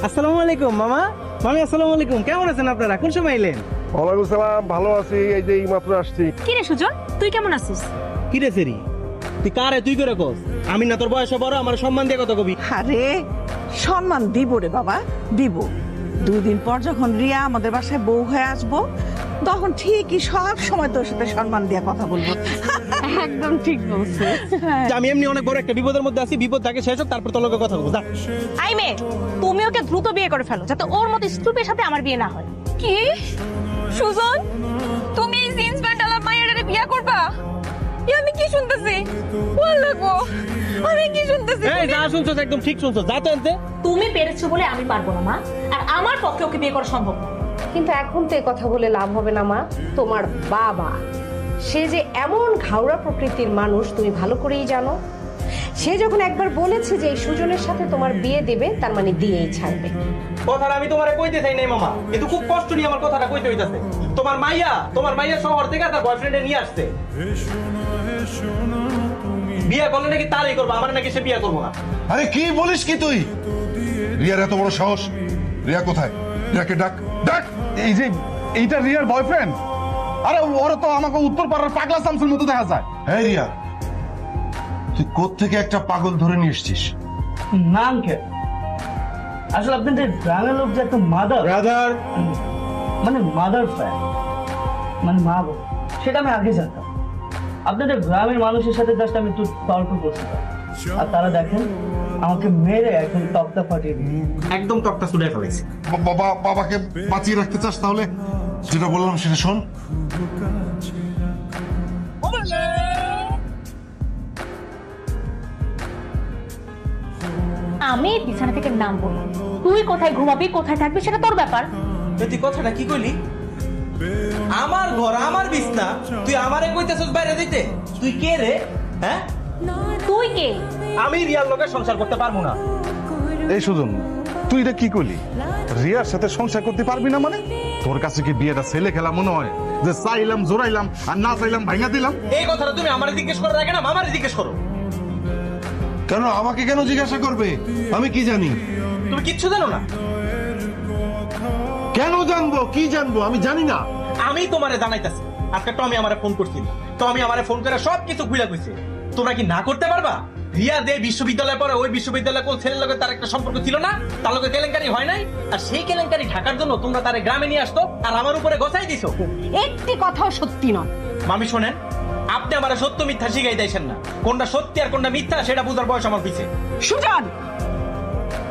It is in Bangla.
আসসালামু আলাইকুম মামা। মামি আসসালামু আলাইকুম, কেমন আছেন আপনারা? কোন সময় এলেন? ওয়ালাইকুম সালাম, ভালো আছি, এই যে এইমাত্র আসছি। কি রে সুজন, তুই কেমন আছিস? কি রে সেরি, তুই কারে তুই করে কস? আমি না তোর বয়সে বড়, আমার সম্মান দিয়ে কথা কবি। আরে সম্মান দিব রে বাবা, দিব। 2 দিন পর যখন রিয়া আমাদের বাসায় বউ হয়ে আসবো, তখন ঠিকই সব সময় তোর সাথে সম্মান দিয়ে কথা বলবো। একদম ঠিক বলছিস। যে আমি এমনি অনেক বড় একটা বিপদের মধ্যে আছি, বিপদ থাকে শেষ হোক, তারপর তোর লগে কথা বলবো। যা। আই মে, তুমি ওকে দ্রুত বিয়ে করে ফেলো যাতে ওর মতো স্টুপের সাথে আমার বিয়ে না হয়। কি সুজন, তুমি এই জিন্স প্যান্ট আলা মাইয়ারে বিয়ে করবা? আমি কি শুনতেছি? বল লাগো, আমি কি শুনতেছি? এই যা শুনছস একদম ঠিক শুনছস, যা তো এনতে। তুমি পেরেছো বলে আমি পারবো না মা, আর আমার পক্ষে ওকে বিয়ে করা সম্ভব না। কিন্তু এখন তো এই কথা বলে লাভ হবে না মা। তোমার বাবা সে যে এমন ঘাওড়া প্রকৃতির মানুষ তুমি ভালো করেই জানো। সে যখন একবার বলেছে যে এই সুজনের সাথে তোমার বিয়ে দেবে, তার মানে দিয়েই ছাড়বে। কথাটা আমি তোমারে কইতে চাই নাই মামা, কিন্তু খুব কষ্ট নিয়ে আমার কথাটা কইতে হইতাছে। তোমার মাইয়া শহর থেকে তার বয়ফ্রেন্ডে নিয়ে আসছে। বিয়ে করলে নাকি তারই করবো, আমার নাকি সে বিয়ে করবো না। আরে কি বলিস কি তুই? রিয়ার এত বড় সাহস! রিয়া কোথায়? রিয়াকে ডাক, ডাক। এই যে এইটা রিয়ার বয়ফ্রেন্ড। আরে ওরা তো আমাকে উত্তর পাড়ার পাগলা শামসুর মতো দেখা যায়। হ্যাঁ রিয়া, তুই কোত্থেকে একটা পাগল ধরে নিয়ে এসছিস? না আঙ্কেল, আসলে আপনাদের গ্রামের লোক যে একটা ব্রাদার, মানে মাদার ফ্যান, মানে মা বোন, সেটা আমি আগে জানতাম। আপনাদের গ্রামের মানুষের সাথে জাস্ট আমি একটু তর্ক করছিলাম, আর তারা দেখেন আমাকে মেরে এখন তক্তা ফাটিয়ে দিই। একদম তক্তা ছুড়ে ফেলাইছে। বাবাকে বাঁচিয়ে রাখতে চাস? তাহলে যেটা বললাম সেটা শোন। আমি বিছানা থেকে নামবো না। তুই কোথায় ঘুমাবি, কোথায় থাকবি সেটা তোর ব্যাপার। তুই কথাটা কি কইলি? আমার ঘর, আমার বিছনা, তুই আমারে কইতেছস বাইরে দিতে? তুই কে রে? হ্যাঁ, তুই কে? আমি রিয়ার লোকের সংসার করতে পারবো না। এই সুজন, তুই এটা কি করলি? রিয়ার সাথে সংসার করতে পারবি না মানে? তোর কাছে কি বিয়েটা ছেলে খেলা মনে হয় যে চাইলাম জোরাইলাম আর না চাইলাম ভাঙা দিলাম? এই কথাটা তুমি আমারে জিজ্ঞেস করে রাখে না, মামারে জিজ্ঞেস করো। কেন আমাকে কেন জিজ্ঞাসা করবে? আমি কি জানি? তুমি কিচ্ছু জানো না। কেন জানবো? কি জানবো? আমি জানি না। আমি তোমারে জানাইতাছি। আজকে টমি আমারে ফোন করছিল, টমি আমারে ফোন করে সবকিছু খুলে কইছে। তোমরা কি না করতে পারবা? রিয়া যে বিশ্ববিদ্যালয়ে পড়ে, ওই বিশ্ববিদ্যালয়ে কোন ছেলের লগে তার একটা সম্পর্ক ছিল না, তার লগে কেলেঙ্কারি হয় নাই, আর সেই কেলেঙ্কারি ঢাকার জন্য তোমরা তারে গ্রামে নিয়ে আসতো আর আমার উপরে গোছাই দিছো। একটি কথাও সত্যি নয়। মামি শোনেন, আপনি আমারে সত্য মিথ্যা শিখাই দিয়েছেন না। কোনটা সত্যি আর কোনটা মিথ্যা সেটা বুঝার বয়স আমার পিছে। সুজন,